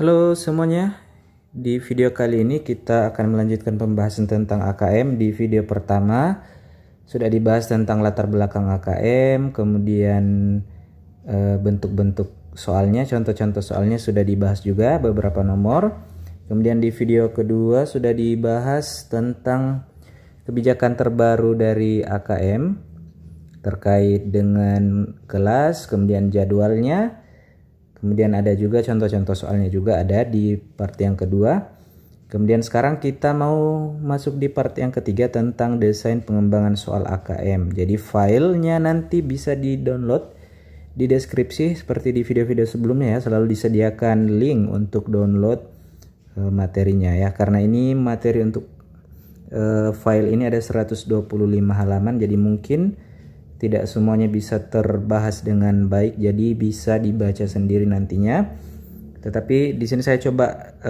Halo semuanya, di video kali ini kita akan melanjutkan pembahasan tentang AKM. Di video pertama sudah dibahas tentang latar belakang AKM, kemudian bentuk-bentuk soalnya, contoh-contoh soalnya sudah dibahas juga beberapa nomor. Kemudian di video kedua sudah dibahas tentang kebijakan terbaru dari AKM terkait dengan kelas, kemudian jadwalnya. Kemudian ada juga contoh-contoh soalnya juga ada di part yang kedua. Kemudian sekarang kita mau masuk di part yang ketiga tentang desain pengembangan soal AKM. Jadi filenya nanti bisa di-download di deskripsi seperti di video-video sebelumnya ya. Selalu disediakan link untuk download materinya ya. Karena ini materi untuk file ini ada 125 halaman, jadi mungkin tidak semuanya bisa terbahas dengan baik, jadi bisa dibaca sendiri nantinya. Tetapi di sini saya coba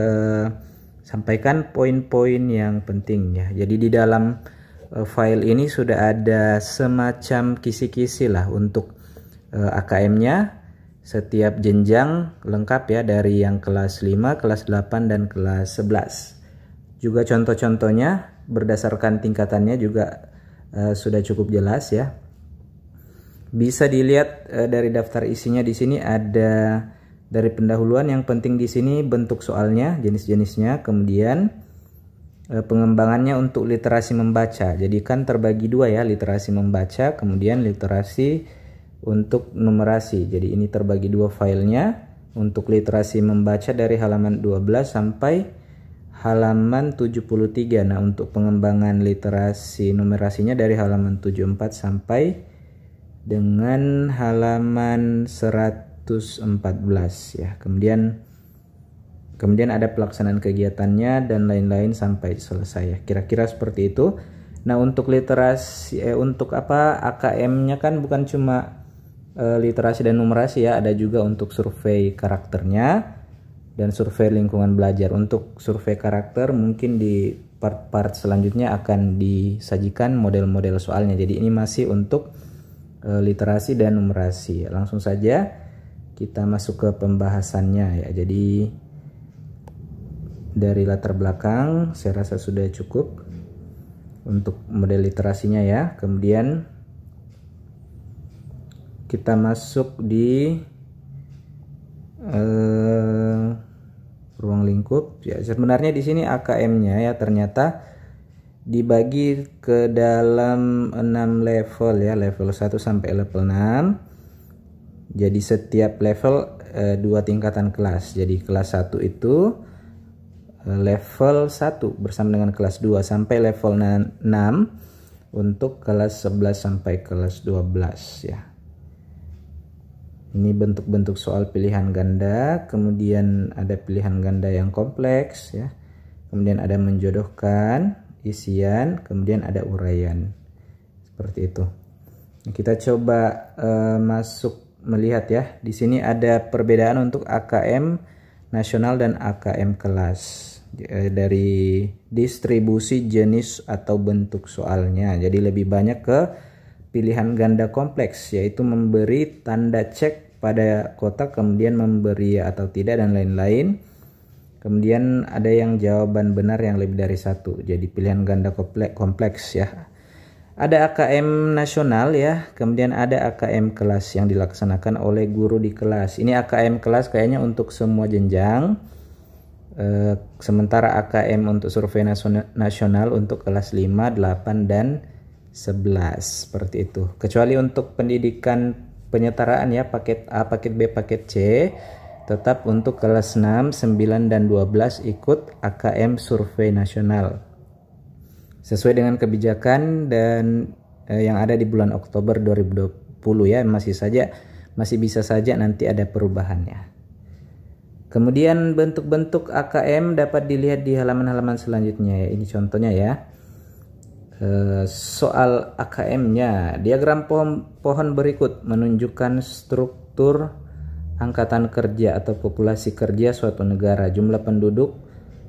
sampaikan poin-poin yang penting ya. Jadi di dalam file ini sudah ada semacam kisi-kisi lah untuk AKM-nya. Setiap jenjang lengkap ya, dari yang kelas 5, kelas 8 dan kelas 11. Juga contoh-contohnya berdasarkan tingkatannya juga sudah cukup jelas ya. Bisa dilihat dari daftar isinya di sini ada dari pendahuluan. Yang penting di sini bentuk soalnya, jenis-jenisnya, kemudian pengembangannya untuk literasi membaca. Jadi kan terbagi dua ya, literasi membaca, kemudian literasi untuk numerasi. Jadi ini terbagi dua filenya. Untuk literasi membaca dari halaman 12 sampai halaman 73. Nah, untuk pengembangan literasi numerasinya dari halaman 74 sampai dengan halaman 114 ya. Kemudian ada pelaksanaan kegiatannya dan lain-lain sampai selesai ya. Kira-kira seperti itu. Nah, untuk literasi untuk apa AKM-nya kan bukan cuma literasi dan numerasi ya, ada juga untuk survei karakternya dan survei lingkungan belajar. Untuk survei karakter mungkin di part-part selanjutnya akan disajikan model-model soalnya. Jadi ini masih untuk literasi dan numerasi. Langsung saja kita masuk ke pembahasannya ya. Jadi dari latar belakang saya rasa sudah cukup untuk model literasinya ya. Kemudian kita masuk di ruang lingkup ya. Sebenarnya di sini AKM-nya ya ternyata dibagi ke dalam 6 level ya, level 1 sampai level 6. Jadi setiap level 2 tingkatan kelas. Jadi kelas 1 itu level 1 bersama dengan kelas 2 sampai level 6 untuk kelas 11 sampai kelas 12 ya. Ini bentuk-bentuk soal pilihan ganda, kemudian ada pilihan ganda yang kompleks ya. Kemudian ada menjodohkan, isian, kemudian ada uraian. Seperti itu. Kita coba masuk melihat ya. Di sini ada perbedaan untuk AKM nasional dan AKM kelas dari distribusi jenis atau bentuk soalnya. Jadi lebih banyak ke pilihan ganda kompleks, yaitu memberi tanda cek pada kotak, kemudian memberi ya atau tidak dan lain-lain. Kemudian ada yang jawaban benar yang lebih dari satu. Jadi pilihan ganda kompleks ya. Ada AKM nasional ya. Kemudian ada AKM kelas yang dilaksanakan oleh guru di kelas. Ini AKM kelas kayaknya untuk semua jenjang. Sementara AKM untuk survei nasional untuk kelas 5, 8, dan 11. Seperti itu. Kecuali untuk pendidikan penyetaraan ya, paket A, paket B, paket C. Tetap untuk kelas 6, 9, dan 12 ikut AKM survei nasional. Sesuai dengan kebijakan dan yang ada di bulan Oktober 2020 ya, masih bisa saja nanti ada perubahannya. Kemudian bentuk-bentuk AKM dapat dilihat di halaman-halaman selanjutnya ya. Ini contohnya ya. Soal AKM-nya, diagram pohon berikut menunjukkan struktur angkatan kerja atau populasi kerja suatu negara. Jumlah penduduk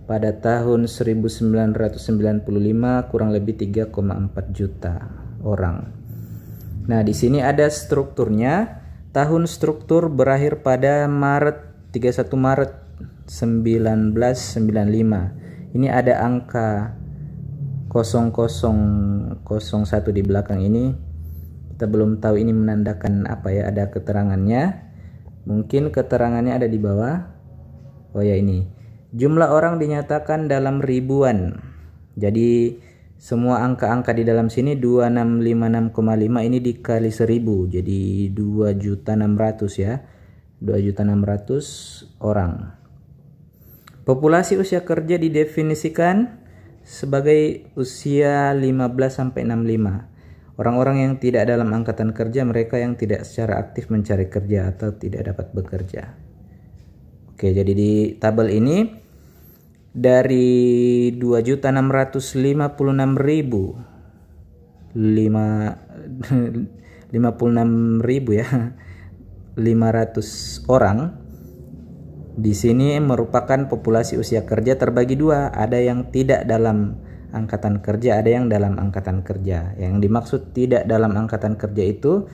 pada tahun 1995 kurang lebih 3,4 juta orang. Nah, di sini ada strukturnya. Tahun struktur berakhir pada 31 Maret 1995. Ini ada angka 0001 di belakang ini. Kita belum tahu ini menandakan apa ya, ada keterangannya. Mungkin keterangannya ada di bawah. Oh ya, ini. Jumlah orang dinyatakan dalam ribuan. Jadi semua angka-angka di dalam sini 2656,5 ini dikali 1000. Jadi 2.600.000 ya. 2.600.000 orang. Populasi usia kerja didefinisikan sebagai usia 15-65. Orang-orang yang tidak dalam angkatan kerja, mereka yang tidak secara aktif mencari kerja atau tidak dapat bekerja. Oke, jadi di tabel ini dari 2.656.000 ya 500 orang di sini merupakan populasi usia kerja terbagi dua, ada yang tidak dalam angkatan kerja, ada yang dalam angkatan kerja. Yang dimaksud tidak dalam angkatan kerja itu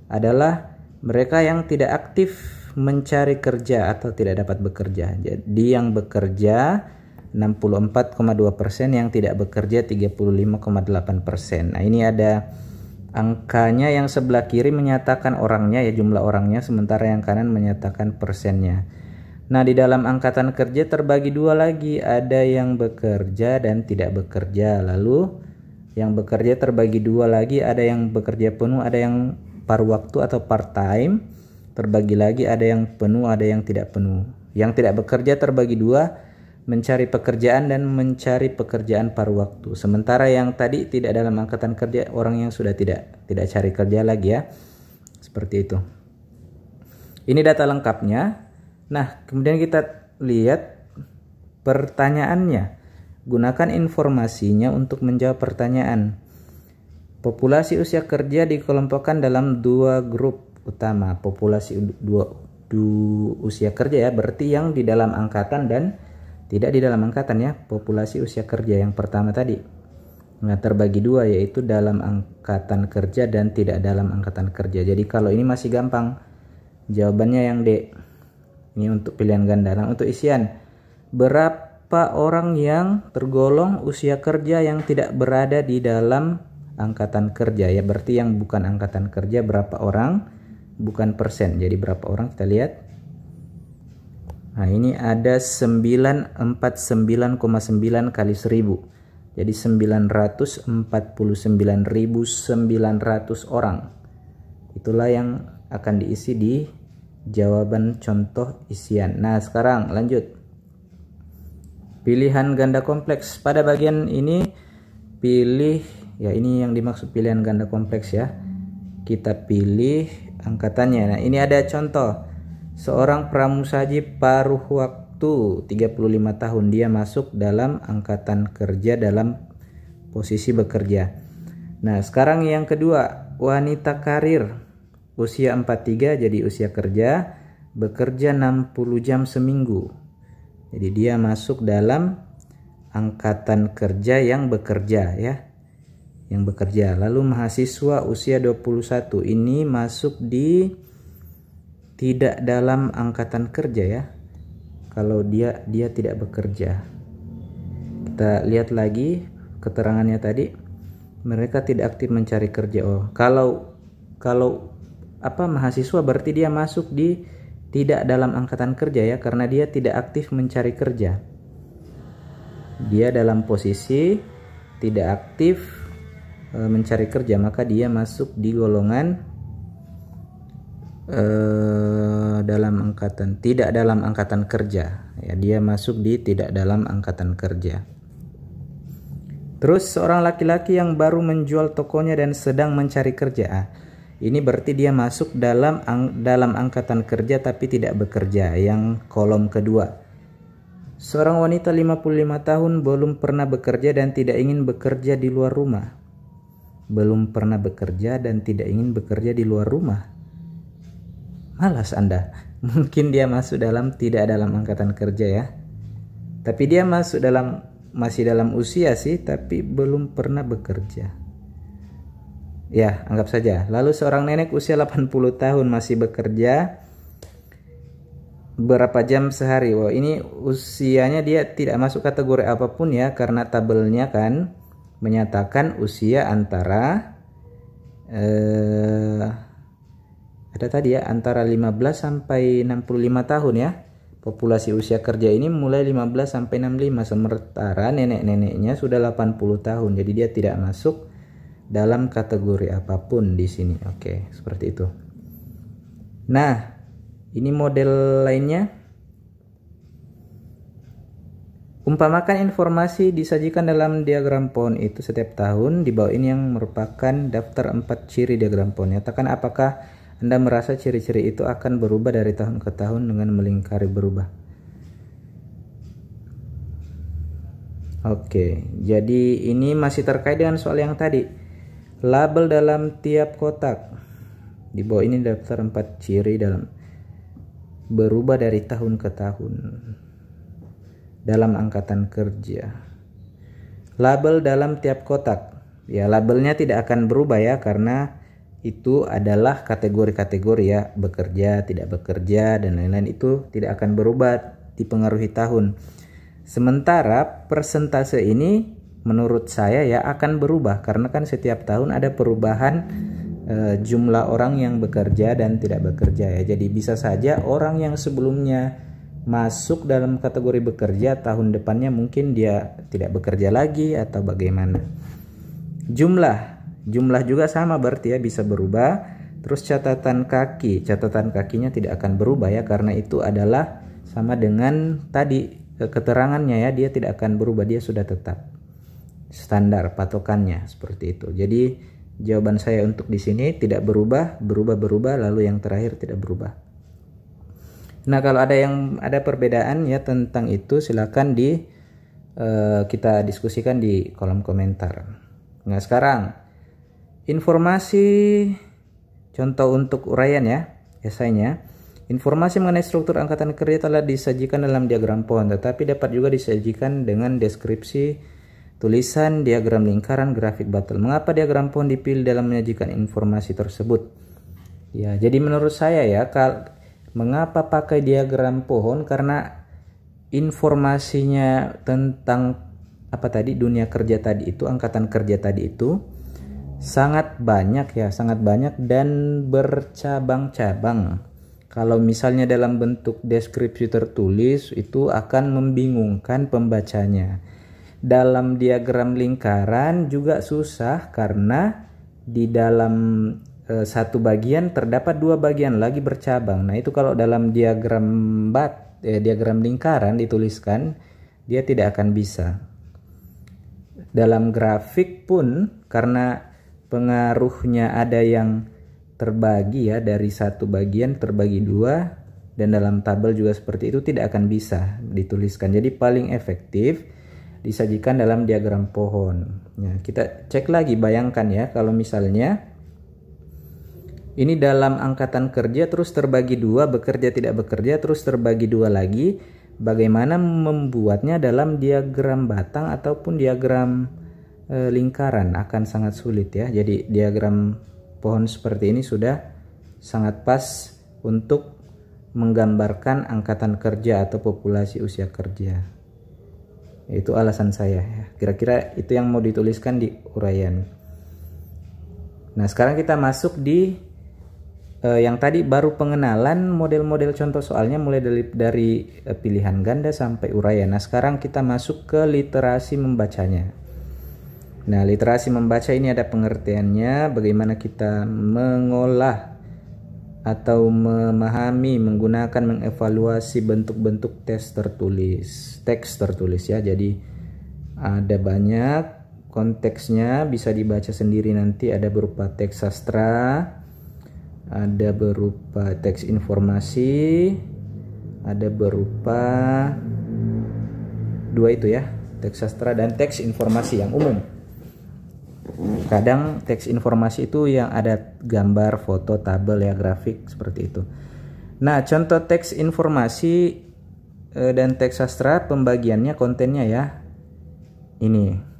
adalah mereka yang tidak aktif mencari kerja atau tidak dapat bekerja. Jadi yang bekerja 64,2%, yang tidak bekerja 35,8%. Nah, ini ada angkanya, yang sebelah kiri menyatakan orangnya ya, jumlah orangnya, sementara yang kanan menyatakan persennya. Nah, di dalam angkatan kerja terbagi dua lagi, ada yang bekerja dan tidak bekerja. Lalu yang bekerja terbagi dua lagi, ada yang bekerja penuh, ada yang paruh waktu atau part time. Terbagi lagi, ada yang penuh, ada yang tidak penuh. Yang tidak bekerja terbagi dua, mencari pekerjaan dan mencari pekerjaan paruh waktu. Sementara yang tadi tidak dalam angkatan kerja, orang yang sudah tidak cari kerja lagi ya. Seperti itu. Ini data lengkapnya. Nah, kemudian kita lihat pertanyaannya. Gunakan informasinya untuk menjawab pertanyaan. Populasi usia kerja dikelompokkan dalam dua grup utama. Populasi usia kerja ya, berarti yang di dalam angkatan dan tidak di dalam angkatan ya. Populasi usia kerja yang pertama tadi. Nah, terbagi dua, yaitu dalam angkatan kerja dan tidak dalam angkatan kerja. Jadi kalau ini masih gampang. Jawabannya yang D. Ini untuk pilihan ganda. Nah, untuk isian, berapa orang yang tergolong usia kerja yang tidak berada di dalam angkatan kerja ya, berarti yang bukan angkatan kerja berapa orang, bukan persen. Jadi berapa orang kita lihat. Nah, ini ada 949,9 kali 1000. Jadi 949.900 orang. Itulah yang akan diisi di jawaban contoh isian. Nah, sekarang lanjut. Pilihan ganda kompleks. Pada bagian ini pilih ya, ini yang dimaksud pilihan ganda kompleks ya. Kita pilih angkatannya. Nah, ini ada contoh. Seorang pramusaji paruh waktu 35 tahun, dia masuk dalam angkatan kerja dalam posisi bekerja. Nah, sekarang yang kedua, wanita karir usia 43, jadi usia kerja, bekerja 60 jam seminggu. Jadi dia masuk dalam angkatan kerja yang bekerja ya. Yang bekerja. Lalu mahasiswa usia 21, ini masuk di tidak dalam angkatan kerja ya. Kalau dia tidak bekerja. Kita lihat lagi keterangannya tadi. Mereka tidak aktif mencari kerja. Oh, kalau mahasiswa berarti dia masuk di tidak dalam angkatan kerja ya, karena dia tidak aktif mencari kerja. Dia dalam posisi tidak aktif mencari kerja, maka dia masuk di golongan tidak dalam angkatan kerja ya, dia masuk di tidak dalam angkatan kerja. Terus seorang laki-laki yang baru menjual tokonya dan sedang mencari kerja. Ini berarti dia masuk dalam angkatan kerja tapi tidak bekerja, yang kolom kedua. Seorang wanita 55 tahun belum pernah bekerja dan tidak ingin bekerja di luar rumah. Belum pernah bekerja dan tidak ingin bekerja di luar rumah. Malas Anda. Mungkin dia masuk tidak dalam angkatan kerja ya. Tapi dia masih dalam usia sih, tapi belum pernah bekerja. Ya, anggap saja. Lalu seorang nenek usia 80 tahun masih bekerja berapa jam sehari. Wah, ini usianya dia tidak masuk kategori apapun ya, karena tabelnya kan menyatakan usia antara ada tadi ya, antara 15 sampai 65 tahun ya. Populasi usia kerja ini mulai 15 sampai 65, sementara nenek-neneknya sudah 80 tahun. Jadi dia tidak masuk dalam kategori apapun di sini. Oke, seperti itu. Nah, ini model lainnya. Umpamakan informasi disajikan dalam diagram pohon itu setiap tahun. Di bawah ini yang merupakan daftar 4 ciri diagram pohon. Nyatakan apakah Anda merasa ciri-ciri itu akan berubah dari tahun ke tahun dengan melingkari berubah. Oke, jadi ini masih terkait dengan soal yang tadi. Label dalam tiap kotak. Di bawah ini daftar 4 ciri dalam berubah dari tahun ke tahun dalam angkatan kerja. Label dalam tiap kotak. Ya, labelnya tidak akan berubah ya, karena itu adalah kategori-kategori ya, bekerja, tidak bekerja, dan lain-lain. Itu tidak akan berubah dipengaruhi tahun. Sementara persentase ini menurut saya ya akan berubah, karena kan setiap tahun ada perubahan jumlah orang yang bekerja dan tidak bekerja ya. Jadi bisa saja orang yang sebelumnya masuk dalam kategori bekerja, tahun depannya mungkin dia tidak bekerja lagi atau bagaimana. Jumlah juga sama berarti ya, bisa berubah. Terus catatan kakinya tidak akan berubah ya, karena itu adalah sama dengan tadi keterangannya ya, dia tidak akan berubah, dia sudah tetap standar patokannya seperti itu. Jadi jawaban saya untuk di sini tidak berubah, lalu yang terakhir tidak berubah. Nah, kalau ada perbedaan ya tentang itu, silakan kita diskusikan di kolom komentar. Nah, sekarang informasi contoh untuk uraian ya, esainya. Informasi mengenai struktur angkatan kerja telah disajikan dalam diagram pohon, tetapi dapat juga disajikan dengan deskripsi, tulisan, diagram lingkaran, grafik button. Mengapa diagram pohon dipilih dalam menyajikan informasi tersebut? Ya, jadi menurut saya ya, mengapa pakai diagram pohon? Karena informasinya tentang apa tadi, dunia kerja tadi itu, angkatan kerja tadi itu sangat banyak ya, sangat banyak dan bercabang-cabang. Kalau misalnya dalam bentuk deskripsi tertulis itu akan membingungkan pembacanya. Dalam diagram lingkaran juga susah, karena di dalam satu bagian terdapat 2 bagian lagi bercabang. Nah, itu kalau dalam diagram lingkaran dituliskan, dia tidak akan bisa. Dalam grafik pun, karena pengaruhnya ada yang terbagi ya, dari satu bagian terbagi 2, dan dalam tabel juga seperti itu, tidak akan bisa dituliskan. Jadi paling efektif disajikan dalam diagram pohon. Nah, kita cek lagi, bayangkan ya, kalau misalnya ini dalam angkatan kerja terus terbagi 2, bekerja tidak bekerja terus terbagi 2 lagi, bagaimana membuatnya dalam diagram batang ataupun diagram lingkaran? Akan sangat sulit ya. Jadi diagram pohon seperti ini sudah sangat pas untuk menggambarkan angkatan kerja atau populasi usia kerja. Itu alasan saya ya. Kira-kira itu yang mau dituliskan di uraian. Nah, sekarang kita masuk di yang tadi baru pengenalan model-model contoh soalnya, mulai dari pilihan ganda sampai uraian. Nah, sekarang kita masuk ke literasi membacanya. Nah, literasi membaca ini ada pengertiannya, bagaimana kita mengolah atau memahami, menggunakan, mengevaluasi bentuk-bentuk teks tertulis ya. Jadi ada banyak konteksnya, bisa dibaca sendiri nanti. Ada berupa teks sastra, ada berupa teks informasi, ada berupa 2 itu ya, teks sastra dan teks informasi yang umum. Kadang teks informasi itu yang ada gambar, foto, tabel ya, grafik seperti itu. Nah, contoh teks informasi dan teks sastra pembagiannya kontennya ya. Ini.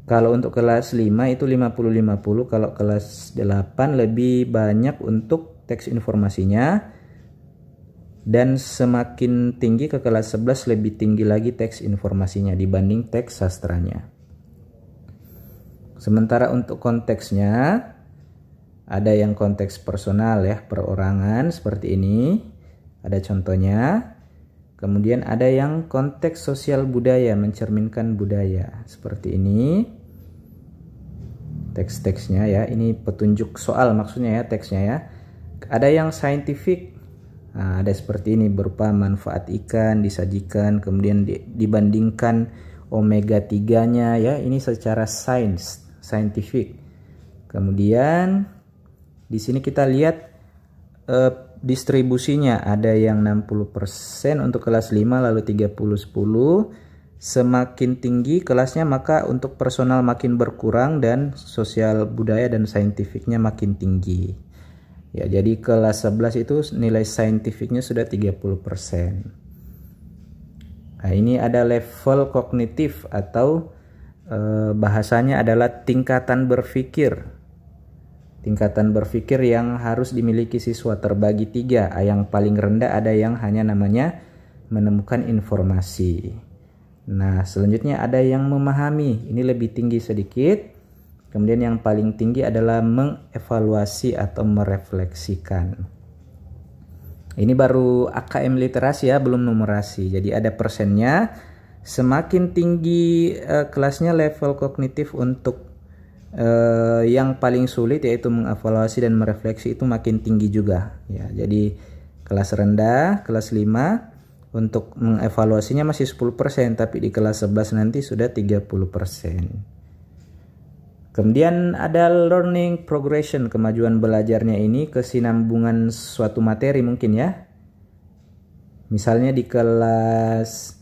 Kalau untuk kelas 5 itu 50-50, kalau kelas 8 lebih banyak untuk teks informasinya Dan semakin tinggi ke kelas 11 lebih tinggi lagi teks informasinya dibanding teks sastranya. Sementara untuk konteksnya ada yang konteks personal ya, perorangan seperti ini. Ada contohnya. Kemudian ada yang konteks sosial budaya, mencerminkan budaya. Seperti ini. Teks-teksnya ya, ini petunjuk soal maksudnya ya teksnya ya. Ada yang scientific. Nah, ada seperti ini berupa manfaat ikan disajikan, kemudian dibandingkan omega 3-nya ya. Ini secara scientific. Kemudian di sini kita lihat distribusinya, ada yang 60% untuk kelas 5 lalu 30-10. Semakin tinggi kelasnya maka untuk personal makin berkurang dan sosial budaya dan saintifiknya makin tinggi. Ya, jadi kelas 11 itu nilai saintifiknya sudah 30%. Nah, ini ada level kognitif atau bahasanya adalah tingkatan berpikir. Tingkatan berpikir yang harus dimiliki siswa terbagi 3. Yang paling rendah ada yang hanya namanya menemukan informasi. Nah, selanjutnya ada yang memahami. Ini lebih tinggi sedikit. Kemudian yang paling tinggi adalah mengevaluasi atau merefleksikan. Ini baru AKM literasi ya, belum numerasi. Jadi ada persennya. Semakin tinggi kelasnya level kognitif untuk yang paling sulit yaitu mengevaluasi dan merefleksi itu makin tinggi juga ya. Jadi kelas rendah, kelas 5 untuk mengevaluasinya masih 10%, tapi di kelas 11 nanti sudah 30%. Kemudian ada learning progression, kemajuan belajarnya ini kesinambungan suatu materi mungkin ya. Misalnya di kelas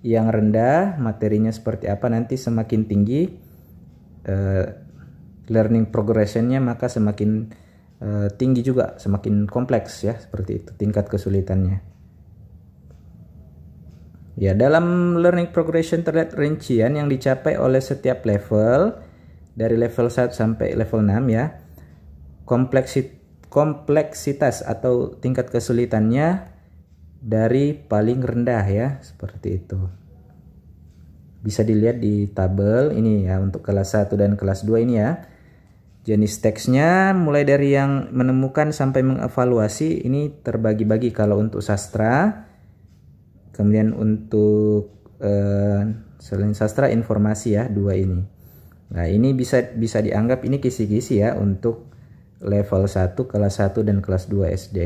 yang rendah materinya seperti apa, nanti semakin tinggi learning progressionnya maka semakin tinggi juga, semakin kompleks ya, seperti itu tingkat kesulitannya. Ya, dalam learning progression terlihat rincian yang dicapai oleh setiap level dari level 1 sampai level 6 ya. Kompleksitas atau tingkat kesulitannya dari paling rendah ya, seperti itu. Bisa dilihat di tabel ini ya untuk kelas 1 dan kelas 2 ini ya. Jenis teksnya mulai dari yang menemukan sampai mengevaluasi ini terbagi-bagi kalau untuk sastra. Kemudian untuk selain sastra informasi ya, 2 ini. Nah, ini bisa dianggap ini kisi-kisi ya untuk level 1, kelas 1 dan kelas 2 SD.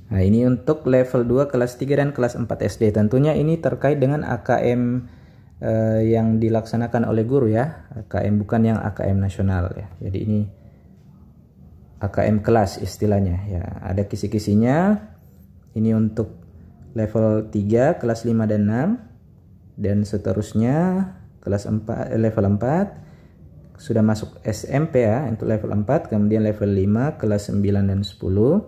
Nah, ini untuk level 2, kelas 3 dan kelas 4 SD. Tentunya ini terkait dengan AKM yang dilaksanakan oleh guru ya, AKM bukan yang AKM nasional ya. Jadi ini AKM kelas istilahnya ya. Ada kisi-kisinya. Ini untuk level 3, kelas 5 dan 6 dan seterusnya kelas 4 level 4 sudah masuk SMP ya untuk level 4, kemudian level 5, kelas 9 dan 10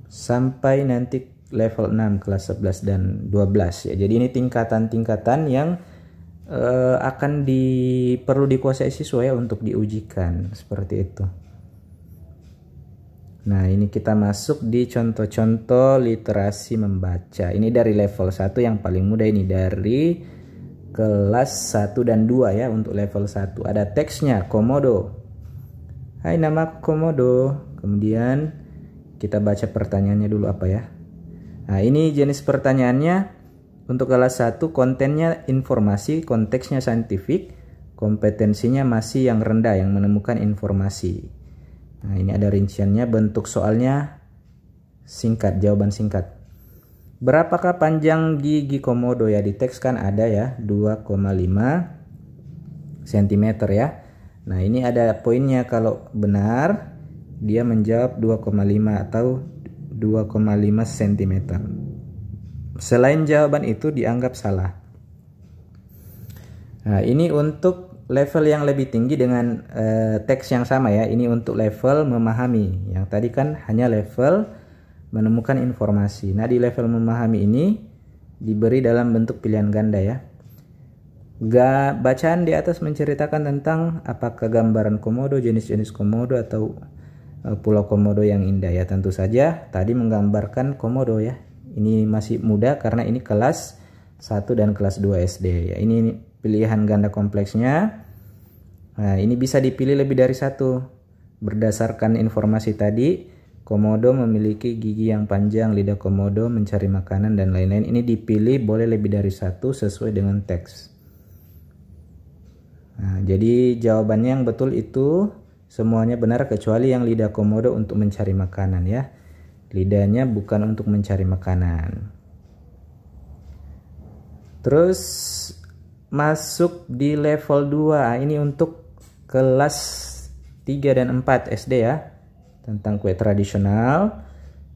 sampai nanti level 6 kelas 11 dan 12 ya. Jadi ini tingkatan-tingkatan yang akan perlu dikuasai siswa ya untuk diujikan seperti itu. Nah, ini kita masuk di contoh-contoh literasi membaca. Ini dari level 1 yang paling mudah, ini dari kelas 1 dan 2 ya. Untuk level 1 ada teksnya Komodo. Hai, nama Komodo. Kemudian kita baca pertanyaannya dulu apa ya. Nah, ini jenis pertanyaannya untuk kelas 1, kontennya informasi, konteksnya saintifik, kompetensinya masih yang rendah, yang menemukan informasi. Nah, ini ada rinciannya, bentuk soalnya singkat, jawaban singkat. Berapakah panjang gigi Komodo ya? Di teks kan ada ya, 2,5 cm ya. Nah, ini ada poinnya, kalau benar dia menjawab 2,5 atau 2,5 cm. Selain jawaban itu dianggap salah. Nah, ini untuk level yang lebih tinggi dengan teks yang sama ya. Ini untuk level memahami. Yang tadi kan hanya level menemukan informasi. Nah, di level memahami ini diberi dalam bentuk pilihan ganda ya. Bacaan di atas menceritakan tentang apakah gambaran komodo, jenis-jenis komodo atau Pulau Komodo yang indah ya. Tentu saja tadi menggambarkan komodo ya. Ini masih muda karena ini kelas 1 dan kelas 2 SD ya. Ini pilihan ganda kompleksnya. Nah, ini bisa dipilih lebih dari satu. Berdasarkan informasi tadi, komodo memiliki gigi yang panjang, lidah komodo mencari makanan dan lain-lain. Ini dipilih boleh lebih dari satu sesuai dengan teks. Nah, jadi jawabannya yang betul itu semuanya benar kecuali yang lidah komodo untuk mencari makanan ya. Lidahnya bukan untuk mencari makanan. Terus masuk di level 2. Ini untuk kelas 3 dan 4 SD ya. Tentang kue tradisional.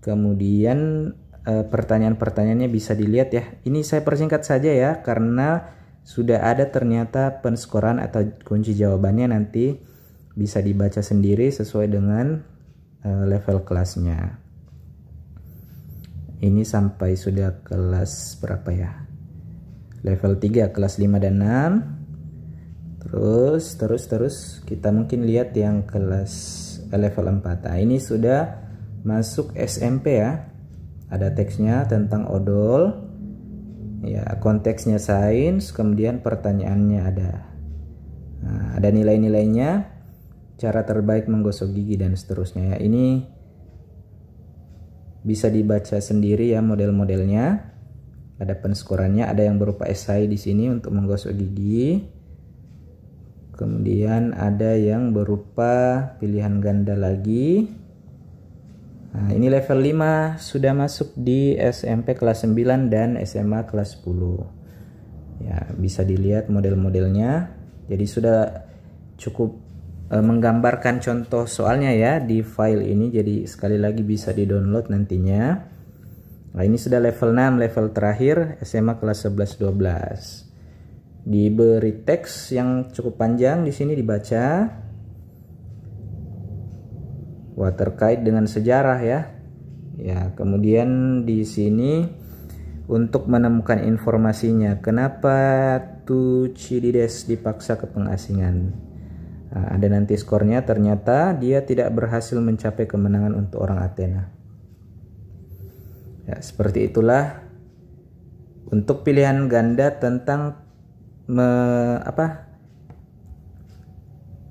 Kemudian pertanyaan-pertanyaannya bisa dilihat ya. Ini saya persingkat saja ya karena sudah ada ternyata penskoran atau kunci jawabannya, nanti bisa dibaca sendiri sesuai dengan level kelasnya. Ini sampai sudah kelas berapa ya? Level 3, kelas 5 dan 6. Terus kita mungkin lihat yang kelas level 4. Nah, ini sudah masuk SMP ya. Ada teksnya tentang odol. Ya, konteksnya sains, kemudian pertanyaannya ada. Nah, ada nilai-nilainya, cara terbaik menggosok gigi dan seterusnya ya. Ini bisa dibaca sendiri ya model-modelnya. Ada penskorannya, ada yang berupa esai di sini untuk menggosok gigi. Kemudian ada yang berupa pilihan ganda lagi. Nah, ini level 5 sudah masuk di SMP kelas 9 dan SMA kelas 10. Ya, bisa dilihat model-modelnya. Jadi sudah cukup menggambarkan contoh soalnya ya di file ini. Jadi sekali lagi bisa di-download nantinya. Nah, ini sudah level 6, level terakhir SMA kelas 11 12. Diberi teks yang cukup panjang di sini dibaca. Wah, terkait dengan sejarah ya. Ya, kemudian di sini untuk menemukan informasinya, kenapa Thucydides dipaksa ke pengasingan. Nah, ada nanti skornya, ternyata dia tidak berhasil mencapai kemenangan untuk orang Athena. Ya, seperti itulah untuk pilihan ganda tentang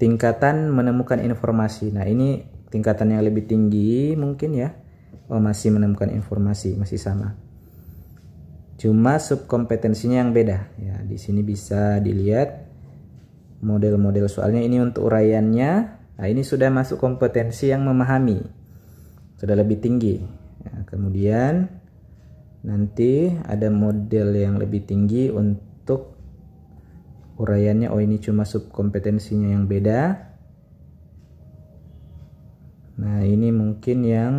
tingkatan menemukan informasi. Nah, ini tingkatan yang lebih tinggi mungkin ya. Oh, masih menemukan informasi, masih sama. Cuma subkompetensinya yang beda. Ya, di sini bisa dilihat model-model soalnya. Ini untuk uraiannya. Nah, ini sudah masuk kompetensi yang memahami. Sudah lebih tinggi. Ya, kemudian nanti ada model yang lebih tinggi untuk uraiannya. Oh, ini cuma subkompetensinya yang beda. Nah, ini mungkin yang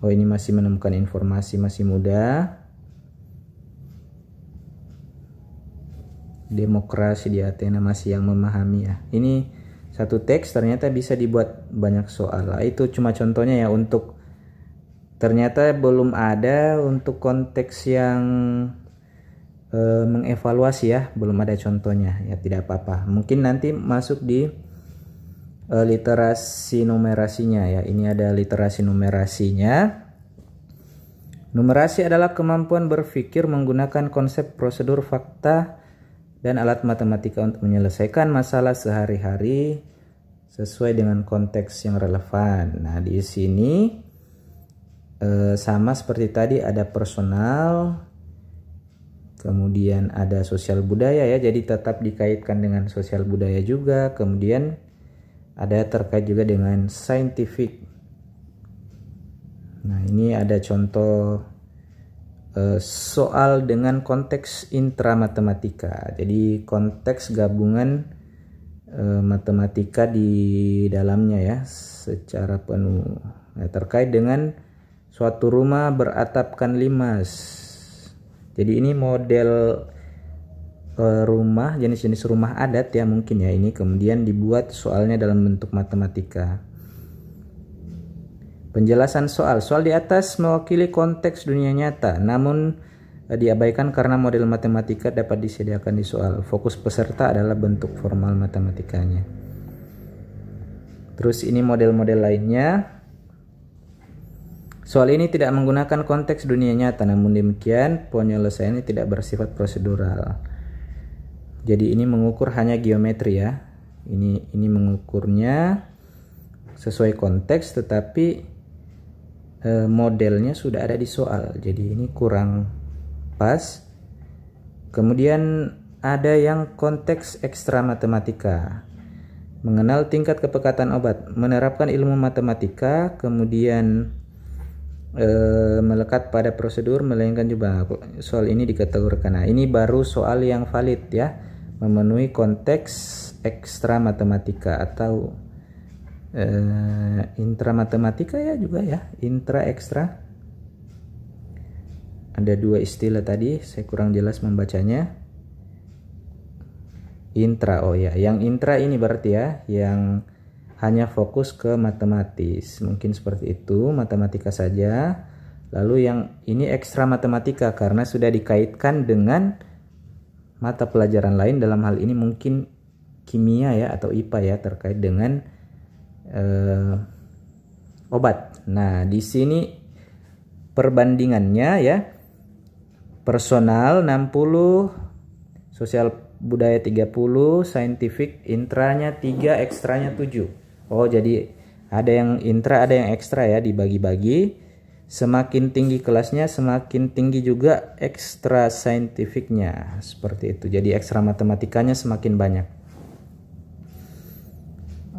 ini masih menemukan informasi, masih muda. Demokrasi di Athena, masih yang memahami ya. Ini satu teks ternyata bisa dibuat banyak soal. Nah, itu cuma contohnya ya, untuk ternyata belum ada untuk konteks yang mengevaluasi ya, belum ada contohnya ya. Tidak apa-apa, mungkin nanti masuk di literasi numerasinya ya. Ini ada literasi numerasinya. Numerasi adalah kemampuan berpikir menggunakan konsep, prosedur, fakta, dan alat matematika untuk menyelesaikan masalah sehari-hari sesuai dengan konteks yang relevan. Nah, di sini sama seperti tadi, ada personal, kemudian ada sosial budaya ya, jadi tetap dikaitkan dengan sosial budaya juga. Kemudian ada terkait juga dengan scientific. Nah, ini ada contoh soal dengan konteks intramatematika. Jadi konteks gabungan matematika di dalamnya ya secara penuh. Nah, terkait dengan suatu rumah beratapkan limas. Jadi ini model rumah, jenis-jenis rumah adat ya mungkin ya ini, kemudian dibuat soalnya dalam bentuk matematika. Penjelasan soal di atas mewakili konteks dunia nyata, namun diabaikan karena model matematika dapat disediakan di soal. Fokus peserta adalah bentuk formal matematikanya. Terus ini model-model lainnya. Soal ini tidak menggunakan konteks dunia nyata, namun demikian penyelesaiannya tidak bersifat prosedural. Jadi ini mengukur hanya geometri ya. Ini mengukurnya sesuai konteks, tetapi modelnya sudah ada di soal. Jadi ini kurang pas. Kemudian ada yang konteks ekstra matematika. Mengenal tingkat kepekatan obat, menerapkan ilmu matematika, kemudian melekat pada prosedur, melainkan juga soal ini dikategorikan. Nah, ini baru soal yang valid ya, memenuhi konteks ekstra matematika atau intra matematika ya juga ya, intra ekstra. Ada dua istilah tadi, saya kurang jelas membacanya. Intra, oh ya, yang intra ini berarti ya, yang hanya fokus ke matematis, mungkin seperti itu, matematika saja. Lalu yang ini ekstra matematika karena sudah dikaitkan dengan mata pelajaran lain, dalam hal ini mungkin kimia ya atau IPA ya, terkait dengan obat. Nah, di sini perbandingannya ya, personal 60, sosial budaya 30, saintifik intranya 3, ekstranya 7. Oh, jadi ada yang intra, ada yang ekstra ya, dibagi-bagi. Semakin tinggi kelasnya, semakin tinggi juga ekstra saintifiknya, seperti itu. Jadi ekstra matematikanya semakin banyak.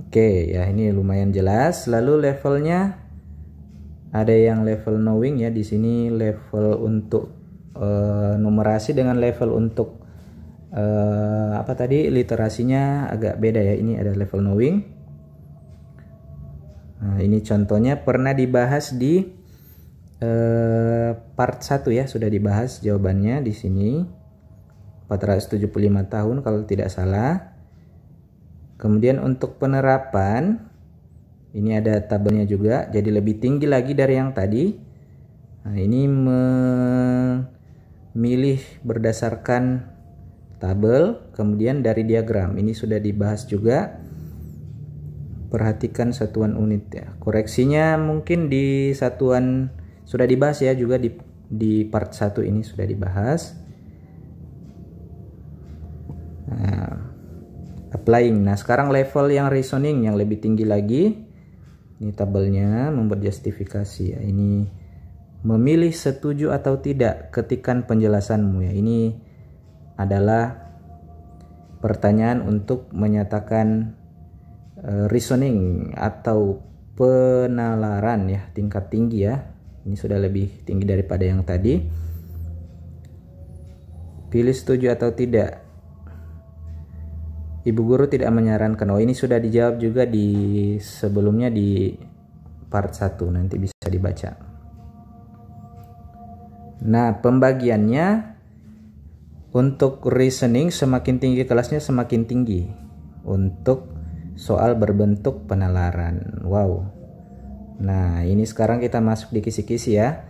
Oke, ya ini lumayan jelas. Lalu levelnya ada yang level knowing ya, di sini level untuk numerasi dengan level untuk apa tadi, literasinya agak beda ya. Ini ada level knowing. Nah, ini contohnya pernah dibahas di part 1 ya, sudah dibahas jawabannya di sini. 475 tahun kalau tidak salah. Kemudian untuk penerapan ini ada tabelnya juga, jadi lebih tinggi lagi dari yang tadi. Nah, ini memilih berdasarkan tabel, kemudian dari diagram. Ini sudah dibahas juga. Perhatikan satuan unit ya. Koreksinya mungkin di satuan sudah dibahas ya, juga di part 1 ini sudah dibahas. Nah, applying. Nah, sekarang level yang reasoning yang lebih tinggi lagi. Ini tabelnya, membuat justifikasi ya. Ini memilih setuju atau tidak, ketikan penjelasanmu ya. Ini adalah pertanyaan untuk menyatakan reasoning atau penalaran ya, tingkat tinggi ya. Ini sudah lebih tinggi daripada yang tadi. Pilih setuju atau tidak. Ibu guru tidak menyarankan. Oh, ini sudah dijawab juga di sebelumnya di part 1, nanti bisa dibaca. Nah, pembagiannya untuk reasoning semakin tinggi kelasnya semakin tinggi. Untuk soal berbentuk penalaran. Wow. Nah, ini sekarang kita masuk di kisi-kisi ya.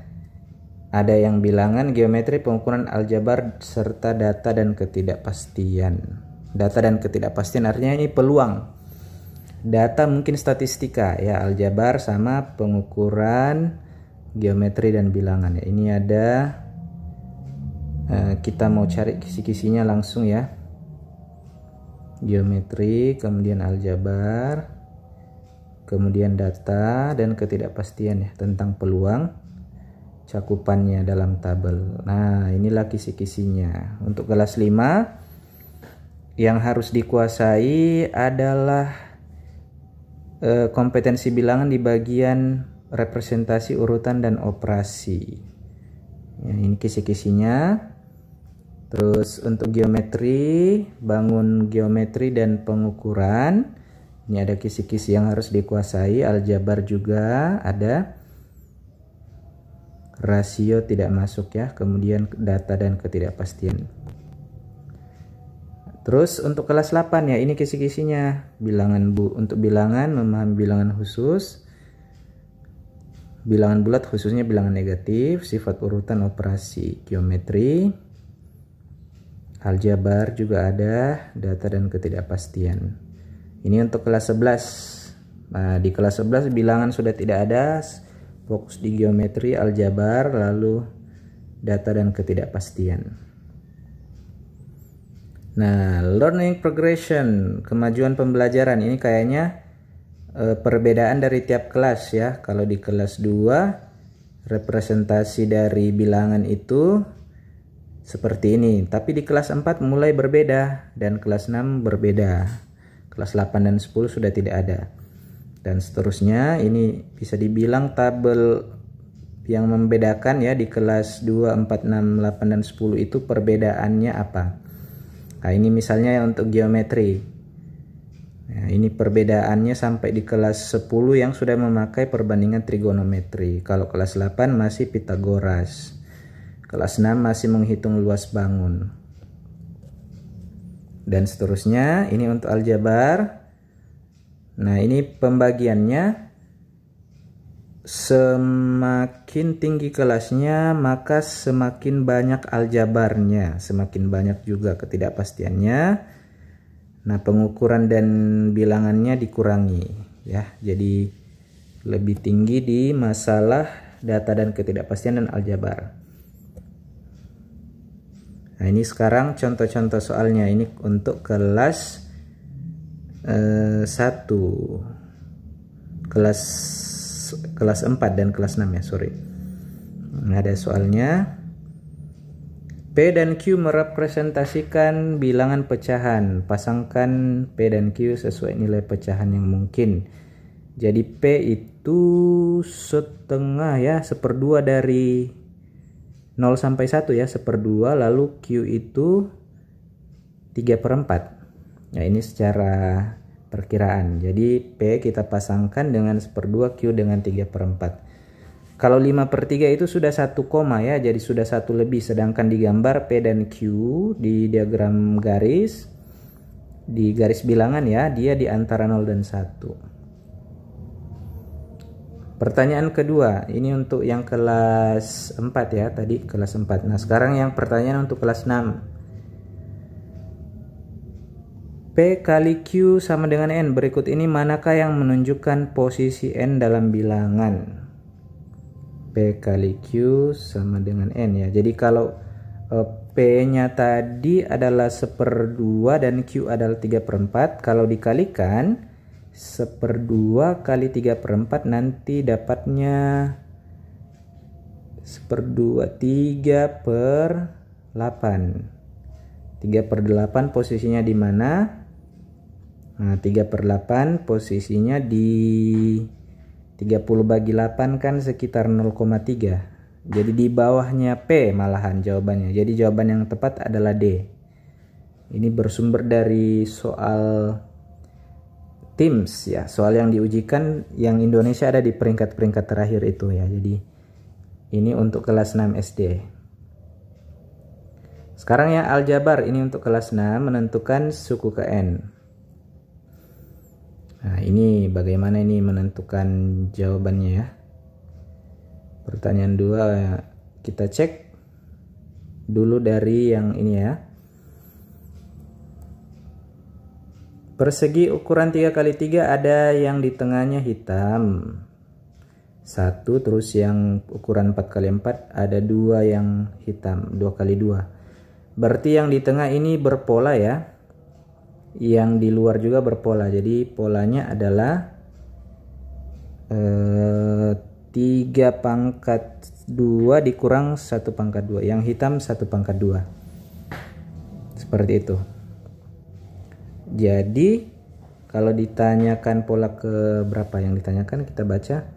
Ada yang bilangan, geometri, pengukuran aljabar, serta data dan ketidakpastian. Data dan ketidakpastian artinya ini peluang. Data mungkin statistika ya, aljabar sama pengukuran, geometri dan bilangan ya. Ini ada kita mau cari kisi-kisinya langsung ya. Geometri, kemudian aljabar, kemudian data dan ketidakpastian ya, tentang peluang, cakupannya dalam tabel. Nah, inilah kisi-kisinya. Untuk kelas 5 yang harus dikuasai adalah kompetensi bilangan di bagian representasi, urutan, dan operasi ya, ini kisi-kisinya. Terus untuk geometri, bangun geometri dan pengukuran, ini ada kisi-kisi yang harus dikuasai. Aljabar juga ada, rasio tidak masuk ya, kemudian data dan ketidakpastian. Terus untuk kelas 8 ya, ini kisi-kisinya. Bilangan untuk bilangan, memahami bilangan khusus, bilangan bulat khususnya bilangan negatif, sifat urutan, operasi, geometri, aljabar juga ada, data dan ketidakpastian. Ini untuk kelas 11. Nah, di kelas 11 bilangan sudah tidak ada, fokus di geometri, aljabar, lalu data dan ketidakpastian. Nah, learning progression, kemajuan pembelajaran, ini kayaknya perbedaan dari tiap kelas ya. Kalau di kelas 2 representasi dari bilangan itu seperti ini, tapi di kelas 4 mulai berbeda dan kelas 6 berbeda. Kelas 8 dan 10 sudah tidak ada. Dan seterusnya, ini bisa dibilang tabel yang membedakan ya di kelas 2, 4, 6, 8 dan 10 itu perbedaannya apa. Nah, ini misalnya untuk geometri. Nah, ini perbedaannya sampai di kelas 10 yang sudah memakai perbandingan trigonometri. Kalau kelas 8 masih Pitagoras. Kelas 6 masih menghitung luas bangun. Dan seterusnya, ini untuk aljabar. Nah, ini pembagiannya, semakin tinggi kelasnya maka semakin banyak aljabarnya, semakin banyak juga ketidakpastiannya. Nah, pengukuran dan bilangannya dikurangi ya. Jadi lebih tinggi di masalah data dan ketidakpastian dan aljabar. Nah, ini sekarang contoh-contoh soalnya, ini untuk kelas 1, kelas 4 dan kelas 6 ya, sorry. Nah, ada soalnya. P dan Q merepresentasikan bilangan pecahan. Pasangkan P dan Q sesuai nilai pecahan yang mungkin. Jadi P itu setengah ya, 1/2 dari 0 sampai 1 ya, 1/2, lalu Q itu 3/4. Nah, ini secara perkiraan. Jadi P kita pasangkan dengan 1/2, Q dengan 3/4. Kalau 5/3 itu sudah 1 koma ya, jadi sudah 1 lebih. Sedangkan di gambar P dan Q di diagram garis, di garis bilangan ya, dia di antara 0 dan 1. Pertanyaan kedua, ini untuk yang kelas 4 ya, tadi kelas 4. Nah, sekarang yang pertanyaan untuk kelas 6. P kali Q sama dengan N. Berikut ini manakah yang menunjukkan posisi N dalam bilangan? P kali Q sama dengan N ya. Jadi kalau P-nya tadi adalah 1/2 dan Q adalah 3/4. Kalau dikalikan 1/2 kali 3/4 nanti dapatnya 1/2, 3/8. 3/8 posisinya di mana? Nah, 3/8 posisinya di 30 bagi 8 kan sekitar 0,3. Jadi di bawahnya P malahan jawabannya. Jadi jawaban yang tepat adalah D. Ini bersumber dari soal TIMSS ya. Soal yang diujikan yang Indonesia ada di peringkat-peringkat terakhir itu ya. Jadi ini untuk kelas 6 SD. Sekarang ya aljabar, ini untuk kelas 6, menentukan suku ke N. Nah, ini bagaimana ini menentukan jawabannya ya. Pertanyaan 2 kita cek dulu dari yang ini ya. Persegi ukuran 3x3 ada yang di tengahnya hitam 1, terus yang ukuran 4x4 ada 2 yang hitam, 2x2. Berarti yang di tengah ini berpola ya. Yang di luar juga berpola. Jadi polanya adalah 3/2 dikurang 1/2. Yang hitam 1/2. Seperti itu. Jadi kalau ditanyakan pola ke berapa yang ditanyakan, kita baca.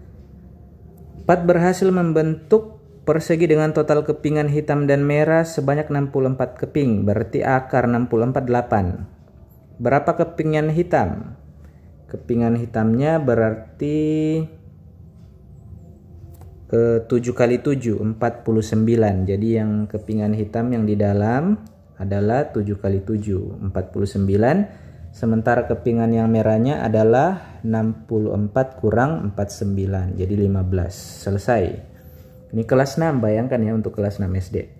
4 berhasil membentuk persegi dengan total kepingan hitam dan merah sebanyak 64 keping. Berarti akar 64 8. Berapa kepingan hitam? Kepingan hitamnya berarti 7 kali 7, 49. Jadi yang kepingan hitam yang di dalam adalah 7 kali 7, 49. Sementara kepingan yang merahnya adalah 64 kurang 49, jadi 15. Selesai. Ini kelas 6, bayangkan ya untuk kelas 6 SD.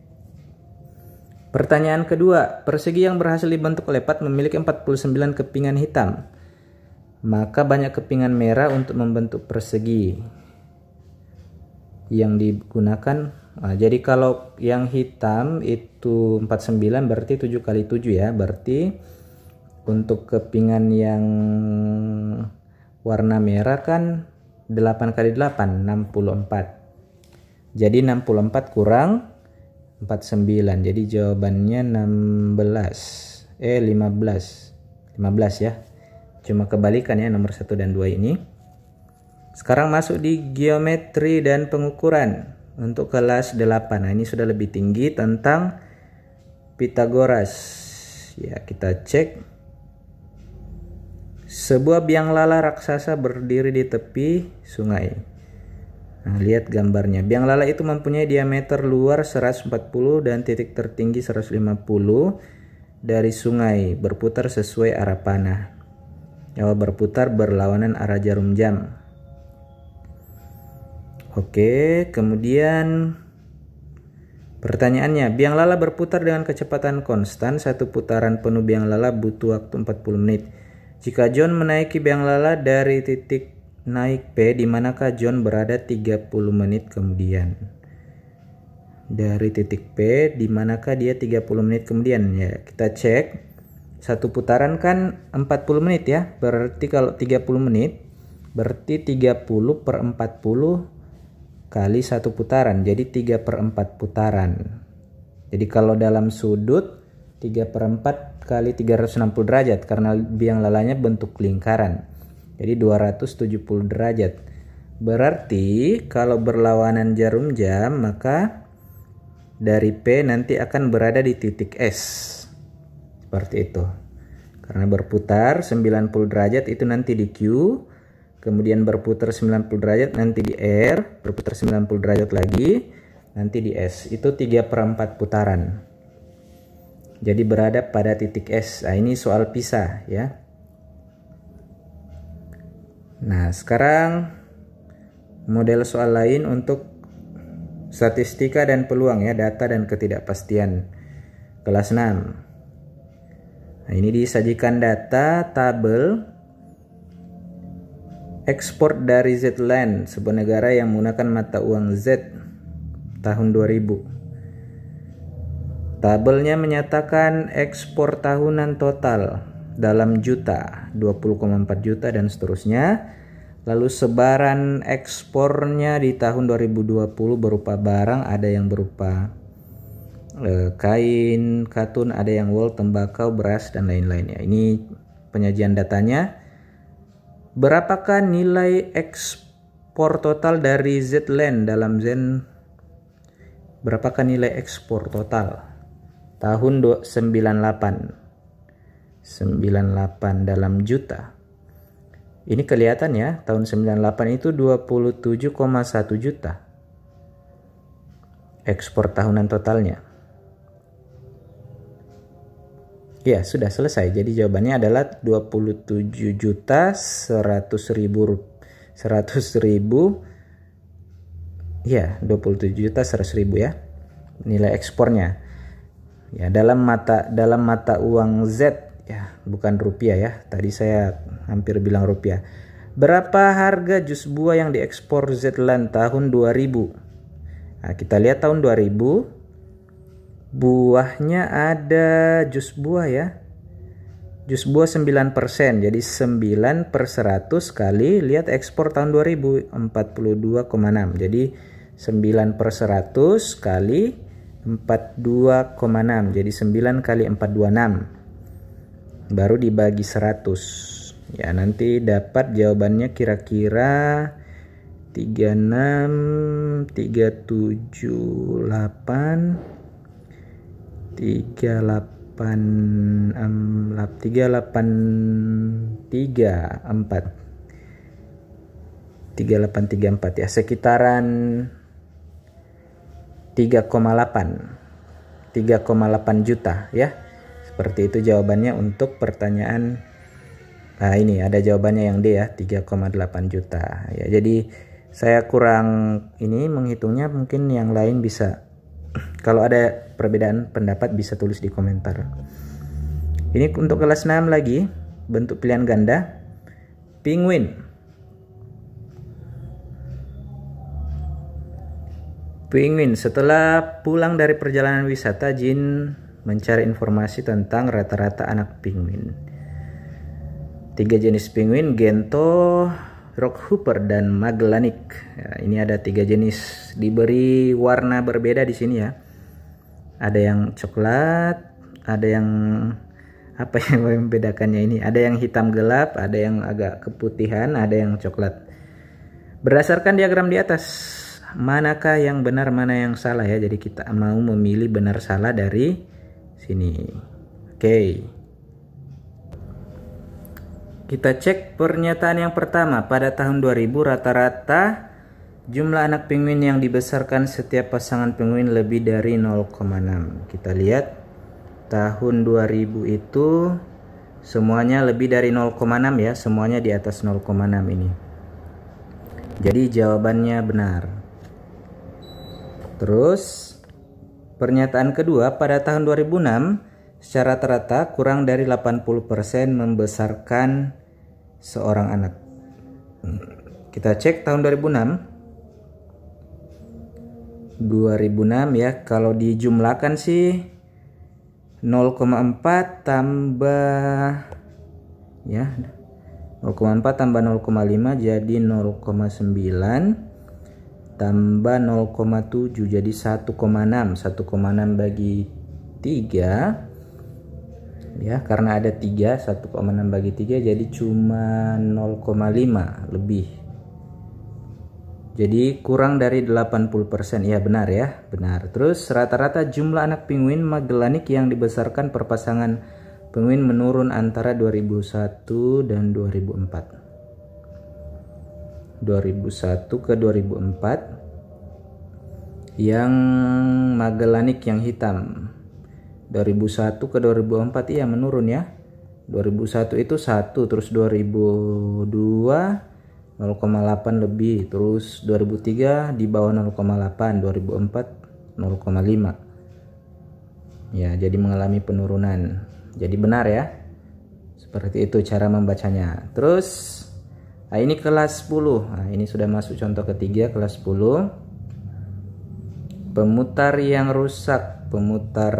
Pertanyaan kedua, persegi yang berhasil dibentuk oleh 4 memiliki 49 kepingan hitam. maka banyak kepingan merah untuk membentuk persegi yang digunakan. Nah, jadi kalau yang hitam itu 49 berarti 7 kali 7 ya. Berarti untuk kepingan yang warna merah kan 8 kali 8 64. Jadi 64 kurang 49. Jadi jawabannya 15 ya. Cuma kebalikan ya nomor 1 dan 2 ini. Sekarang masuk di geometri dan pengukuran untuk kelas 8. Nah, ini sudah lebih tinggi tentang Pitagoras. Ya, kita cek. Sebuah biang lala raksasa berdiri di tepi sungai. Nah, lihat gambarnya. Biang lala itu mempunyai diameter luar 140 dan titik tertinggi 150 dari sungai, berputar sesuai arah panah. Berputar berlawanan arah jarum jam. Oke, kemudian pertanyaannya, biang lala berputar dengan kecepatan konstan. Satu putaran penuh biang lala butuh waktu 40 menit. Jika John menaiki biang lala dari titik naik P, di manakah John berada 30 menit kemudian? Dari titik P, di manakah dia 30 menit kemudian? Ya, kita cek. Satu putaran kan 40 menit ya. Berarti kalau 30 menit, berarti 30 per 40 kali satu putaran, jadi 3/4 putaran. Jadi kalau dalam sudut 3/4 kali 360 derajat karena biang lalanya bentuk lingkaran, jadi 270 derajat. Berarti kalau berlawanan jarum jam, maka dari P nanti akan berada di titik S, seperti itu. Karena berputar 90 derajat itu nanti di Q, kemudian berputar 90 derajat nanti di R, berputar 90 derajat lagi nanti di S. Itu 3/4 putaran. Jadi berada pada titik S. Nah, ini soal pisah ya. Nah, sekarang model soal lain untuk statistika dan peluang ya, data dan ketidakpastian kelas 6. Nah, ini disajikan data tabel ekspor dari Z-Land, sebuah negara yang menggunakan mata uang Z tahun 2000. Tabelnya menyatakan ekspor tahunan total dalam juta, 20,4 juta dan seterusnya. Lalu sebaran ekspornya di tahun 2020 berupa barang, ada yang berupa kain, katun, ada yang wool, tembakau, beras dan lain-lainnya. Ini penyajian datanya. Berapakah nilai ekspor total dari Z-Land dalam Zen? Berapakah nilai ekspor total tahun 98 dalam juta? Ini kelihatan ya, tahun 98 itu 27,1 juta ekspor tahunan totalnya. Ya, sudah selesai. Jadi jawabannya adalah 27.100.000 ya, 27.100.000 ya nilai ekspornya. Ya, dalam mata uang Z ya, bukan rupiah ya. Tadi saya hampir bilang rupiah. Berapa harga jus buah yang diekspor Z-Land tahun 2000? Nah, kita lihat tahun 2000 buahnya ada jus buah ya. Jus buah 9%. Jadi 9 per 100 kali, lihat ekspor tahun 2000 42,6. Jadi 9 per 100 kali 42,6. Jadi 9 kali 426. Baru dibagi 100. Ya, nanti dapat jawabannya kira-kira 36, 378, 3834 ya, sekitaran 3,8 juta ya. Seperti itu jawabannya untuk pertanyaan. Nah, ini ada jawabannya yang D ya, 3,8 juta ya. Jadi saya kurang ini menghitungnya, mungkin yang lain bisa. Kalau ada perbedaan pendapat bisa tulis di komentar. Ini untuk kelas 6 lagi, bentuk pilihan ganda. Penguin. Penguin, setelah pulang dari perjalanan wisata, Jin mencari informasi tentang rata-rata anak penguin. 3 jenis penguin, Gento, Rockhooper, dan Magellanik. Ya, ini ada 3 jenis, diberi warna berbeda di sini ya. Ada yang coklat, ada yang apa yang membedakannya ini? Ada yang hitam gelap, ada yang agak keputihan, ada yang coklat. Berdasarkan diagram di atas, manakah yang benar, mana yang salah ya? Jadi kita mau memilih benar salah dari sini. Oke. Kita cek pernyataan yang pertama. Pada tahun 2000 rata-rata jumlah anak penguin yang dibesarkan setiap pasangan penguin lebih dari 0,6. Kita lihat tahun 2000 itu semuanya lebih dari 0,6 ya, semuanya di atas 0,6 ini. Jadi jawabannya benar. Terus pernyataan kedua, pada tahun 2006 secara rata-rata kurang dari 80% membesarkan seorang anak. Kita cek tahun 2006 ya, kalau dijumlahkan sih 0,4 tambah ya 0,4 tambah 0,5 jadi 0,9 tambah 0,7 jadi 1,6 bagi 3 ya, karena ada 3, 1,6 bagi 3 jadi cuma 0,5 lebih. Jadi kurang dari 80%. Ya benar ya, benar. Terus rata-rata jumlah anak penguin Magellanik yang dibesarkan per pasangan penguin menurun antara 2001 dan 2004. 2001 ke 2004 yang Magellanik yang hitam. 2001 ke 2004 iya menurun ya. 2001 itu 1, terus 2002 0,8 lebih, terus 2003 di bawah 0,8, 2004 0,5 ya, jadi mengalami penurunan. Jadi benar ya, seperti itu cara membacanya. Terus nah ini kelas 10. Nah, ini sudah masuk contoh ketiga, kelas 10. Pemutar yang rusak. Pemutar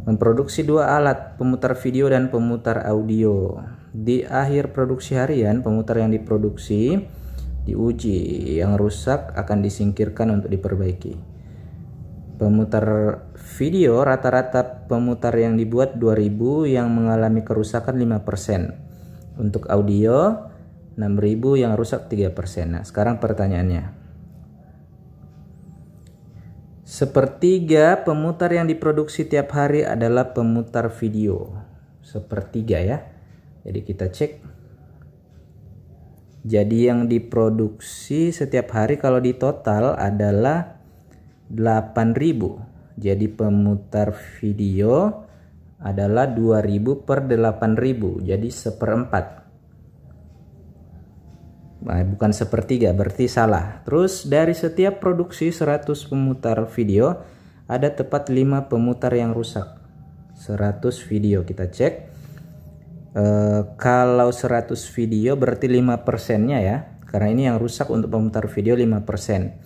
memproduksi 2 alat, pemutar video dan pemutar audio. Di akhir produksi harian, pemutar yang diproduksi diuji, yang rusak akan disingkirkan untuk diperbaiki. Pemutar video, rata-rata pemutar yang dibuat 2000 yang mengalami kerusakan 5%. Untuk audio 6000 yang rusak 3%. Nah, sekarang pertanyaannya. Sepertiga pemutar yang diproduksi tiap hari adalah pemutar video. Sepertiga ya. Jadi kita cek. Jadi yang diproduksi setiap hari kalau di total adalah 8.000. Jadi pemutar video adalah 2.000 per 8.000. Jadi 1/4. Nah, bukan sepertiga, berarti salah. Terus dari setiap produksi 100 pemutar video ada tepat 5 pemutar yang rusak. 100 video kita cek. Kalau 100 video berarti 5%-nya ya, karena ini yang rusak untuk pemutar video 5%.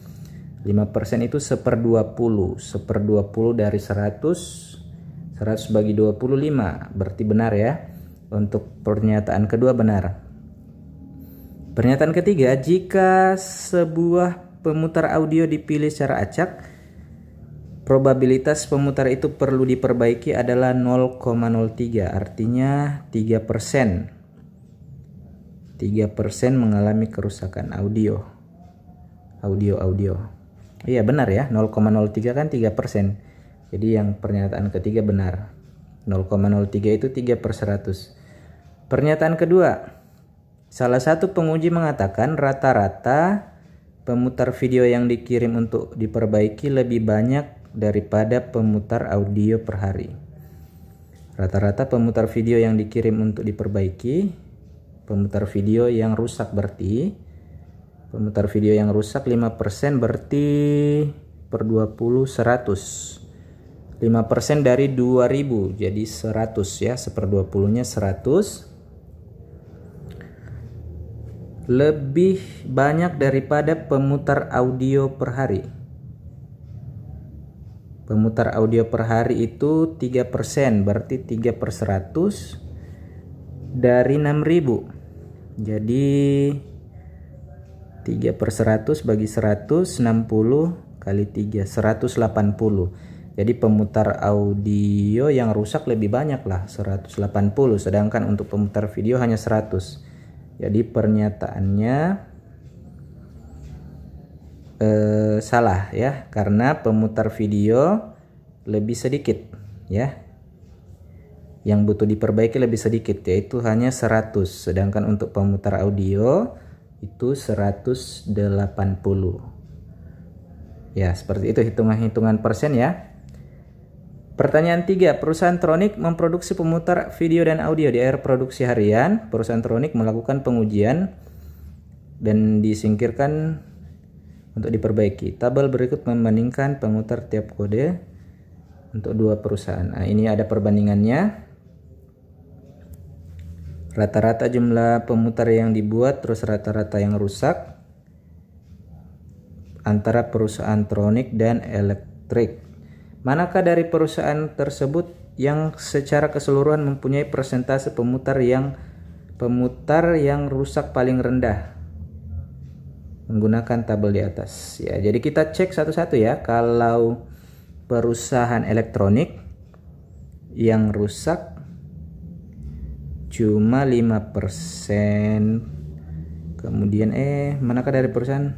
5% itu 1/20. 1/20 dari 100 bagi 25 berarti benar ya. Untuk pernyataan kedua benar. Pernyataan ketiga, jika sebuah pemutar audio dipilih secara acak, probabilitas pemutar itu perlu diperbaiki adalah 0,03, artinya 3%. 3% mengalami kerusakan audio. Iya benar ya, 0,03 kan 3%. Jadi yang pernyataan ketiga benar. 0,03 itu 3/100. Pernyataan kedua, salah satu penguji mengatakan rata-rata pemutar video yang dikirim untuk diperbaiki lebih banyak daripada pemutar audio per hari. Rata-rata pemutar video yang dikirim untuk diperbaiki, pemutar video yang rusak berarti, pemutar video yang rusak 5% berarti per 20 100. 5% dari 2000 jadi 100 ya, 1/20-nya 100. lebih banyak daripada pemutar audio per hari. Pemutar audio per hari itu 3%, berarti 3/100 dari 6.000. Jadi 3/100 bagi 100, 60 kali 3, 180. Jadi pemutar audio yang rusak lebih banyak lah, 180, sedangkan untuk pemutar video hanya 100. Jadi pernyataannya salah ya, karena pemutar video lebih sedikit ya. Yang butuh diperbaiki lebih sedikit, yaitu hanya 100, sedangkan untuk pemutar audio itu 180. Ya, seperti itu hitungan-hitungan persen ya. Pertanyaan 3, perusahaan Tronic memproduksi pemutar video dan audio di akhir produksi harian. Perusahaan Tronic melakukan pengujian dan disingkirkan untuk diperbaiki. Tabel berikut membandingkan pemutar tiap kode untuk dua perusahaan. Nah, ini ada perbandingannya. Rata-rata jumlah pemutar yang dibuat, terus rata-rata yang rusak antara perusahaan Tronic dan Electric. Manakah dari perusahaan tersebut yang secara keseluruhan mempunyai persentase pemutar yang rusak paling rendah? Menggunakan tabel di atas. Ya, jadi kita cek satu-satu ya. Kalau perusahaan elektronik yang rusak cuma 5%. Kemudian manakah dari perusahaan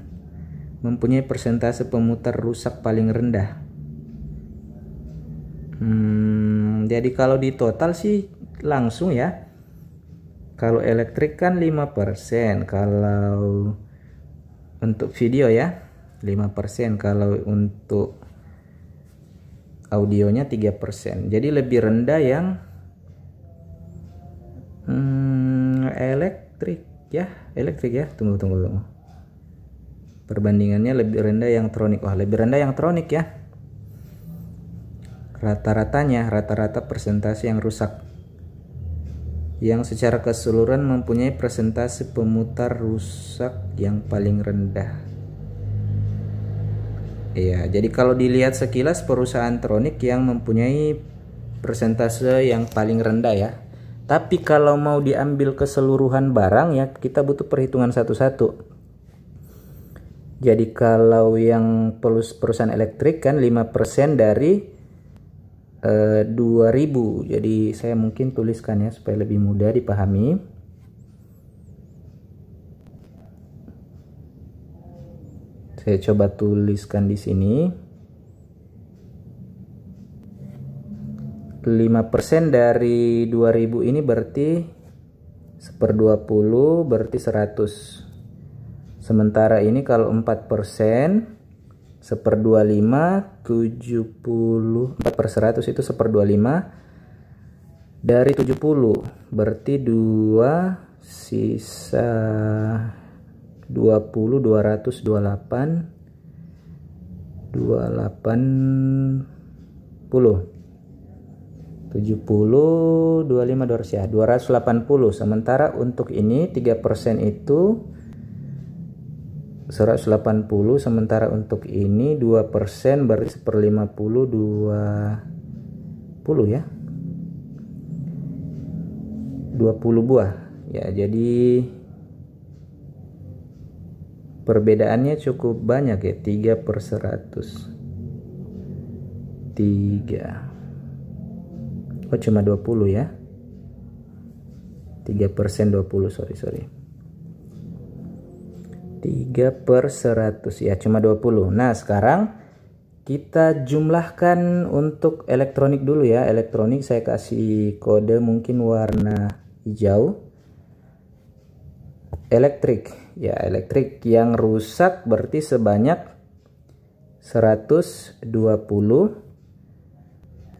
mempunyai persentase pemutar rusak paling rendah? Jadi kalau di total sih langsung ya. Kalau elektrik kan 5%, kalau untuk video ya 5%, kalau untuk audionya 3%. Jadi lebih rendah yang elektrik ya. Tunggu. Perbandingannya lebih rendah yang Tronic. Wah, lebih rendah yang Tronic ya. Rata-rata persentase yang rusak, yang secara keseluruhan mempunyai persentase pemutar rusak yang paling rendah. Iya, jadi kalau dilihat sekilas perusahaan Tronic yang mempunyai persentase yang paling rendah ya. Tapi kalau mau diambil keseluruhan barang ya, kita butuh perhitungan satu-satu. Jadi kalau yang perusahaan elektrik kan 5% dari 2000. Jadi saya mungkin tuliskan ya supaya lebih mudah dipahami. Saya coba tuliskan di sini. 5% dari 2000 ini berarti 1/20 berarti 100. Sementara ini kalau 4%, 1/25, 70, 4/100 itu 1/25 dari 70, berarti 2, sisa 20, 200, 28, 280, 70, 25, 200 ya, 280. Sementara untuk ini 3% itu 180, sementara untuk ini 2% berarti 1/50, 20 ya, 20 buah ya. Jadi perbedaannya cukup banyak ya, 3/100, 3, oh cuma 20 ya, 3% 20, sorry 3/100 ya, cuma 20. Nah sekarang kita jumlahkan untuk elektronik dulu ya. Elektronik saya kasih kode mungkin warna hijau. Elektrik ya, elektrik yang rusak berarti sebanyak 120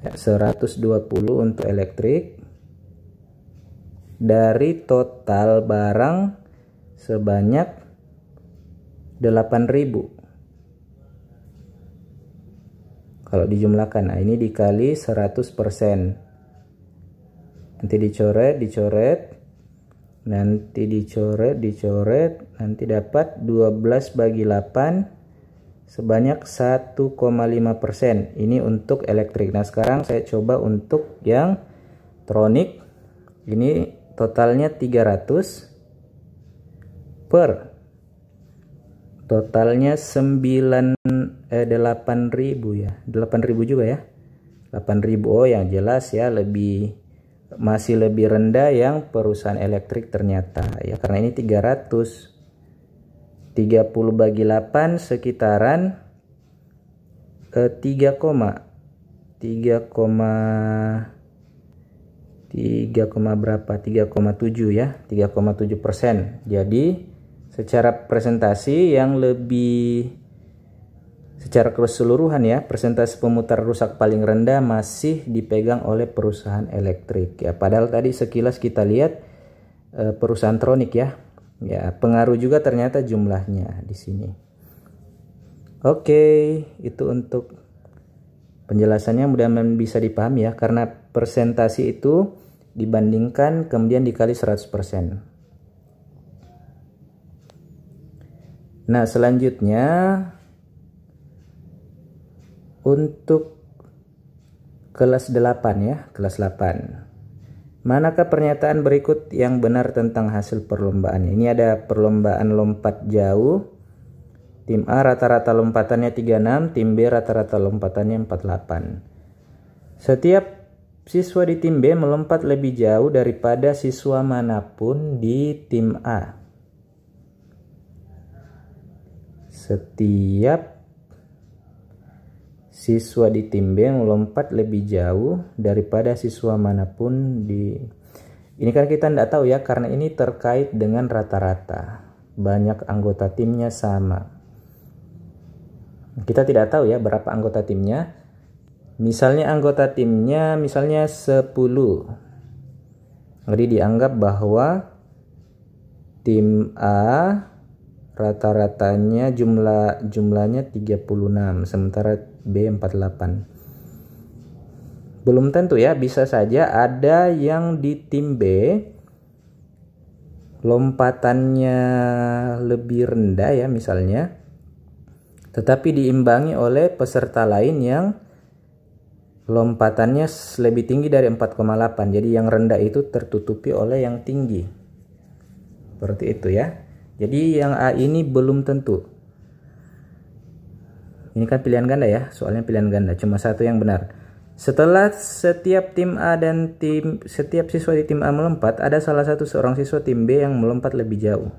ya, 120 untuk elektrik dari total barang sebanyak 8.000. Kalau dijumlahkan, nah ini dikali 100%. Nanti dicoret. nanti dicoret, nanti dapat 12 bagi 8 sebanyak 1,5%. Ini untuk elektrik. Nah sekarang saya coba untuk yang tronik. Ini totalnya 300 per totalnya 8.000 ya, 8.000 juga ya, 8.000. Oh yang jelas ya masih lebih rendah yang perusahaan elektrik ternyata ya, karena ini 300, 30 bagi 8 sekitaran 3,7 ya, 3,7%. Jadi secara presentasi yang secara keseluruhan ya, persentase pemutar rusak paling rendah masih dipegang oleh perusahaan elektrik ya. Padahal tadi sekilas kita lihat perusahaan tronik ya. Ya, pengaruh juga ternyata jumlahnya di sini. Oke, itu untuk penjelasannya, mudah-mudahan bisa dipahami ya, karena persentase itu dibandingkan kemudian dikali 100%. Nah, selanjutnya untuk kelas 8 ya, kelas 8. Manakah pernyataan berikut yang benar tentang hasil perlombaan? Ini ada perlombaan lompat jauh. Tim A rata-rata lompatannya 36, tim B rata-rata lompatannya 48. Setiap siswa di tim B melompat lebih jauh daripada siswa manapun di tim A. Setiap siswa di tim B melompat lebih jauh daripada siswa manapun di... Ini kan kita tidak tahu ya, karena ini terkait dengan rata-rata. Banyak anggota timnya sama. Kita tidak tahu ya berapa anggota timnya. Misalnya anggota timnya misalnya 10. Jadi dianggap bahwa tim A rata-ratanya jumlahnya 36, sementara B 48. Belum tentu ya, bisa saja ada yang di tim B lompatannya lebih rendah ya misalnya, tetapi diimbangi oleh peserta lain yang lompatannya lebih tinggi dari 4,8. Jadi yang rendah itu tertutupi oleh yang tinggi. Seperti itu ya. Jadi yang A ini belum tentu. Ini kan pilihan ganda ya, soalnya pilihan ganda, cuma satu yang benar. Setelah setiap tim A dan setiap siswa di tim A melompat, ada salah satu seorang siswa tim B yang melompat lebih jauh.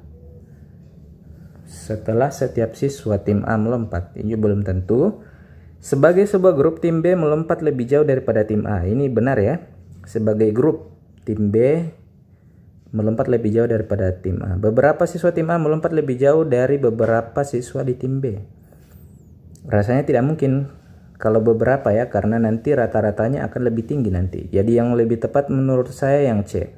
Setelah setiap siswa tim A melompat, ini belum tentu. Sebagai sebuah grup, tim B melompat lebih jauh daripada tim A. Ini benar ya. Sebagai grup, tim B melompat lebih jauh daripada tim A. Beberapa siswa tim A melompat lebih jauh dari beberapa siswa di tim B. Rasanya tidak mungkin kalau beberapa ya, karena nanti rata-ratanya akan lebih tinggi nanti. Jadi yang lebih tepat menurut saya yang C.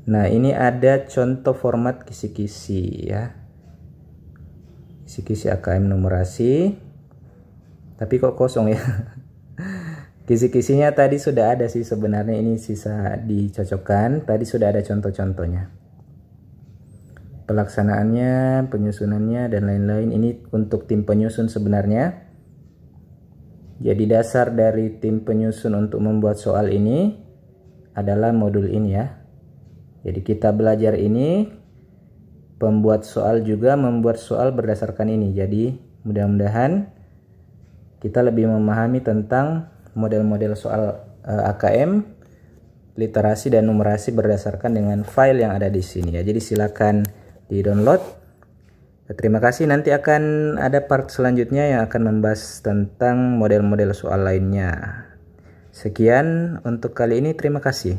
Nah, ini ada contoh format kisi-kisi ya. Kisi-kisi AKM numerasi. Tapi kok kosong ya. Kisi-kisinya tadi sudah ada sih sebenarnya, ini sisa dicocokkan. Tadi sudah ada contoh-contohnya. Pelaksanaannya, penyusunannya, dan lain-lain. Ini untuk tim penyusun sebenarnya. Jadi dasar dari tim penyusun untuk membuat soal ini adalah modul ini ya. Jadi kita belajar ini, pembuat soal juga membuat soal berdasarkan ini. Jadi mudah-mudahan kita lebih memahami tentang model-model soal AKM, literasi dan numerasi berdasarkan dengan file yang ada di sini ya. Jadi silakan di-download. Terima kasih, nanti akan ada part selanjutnya yang akan membahas tentang model-model soal lainnya. Sekian untuk kali ini, terima kasih.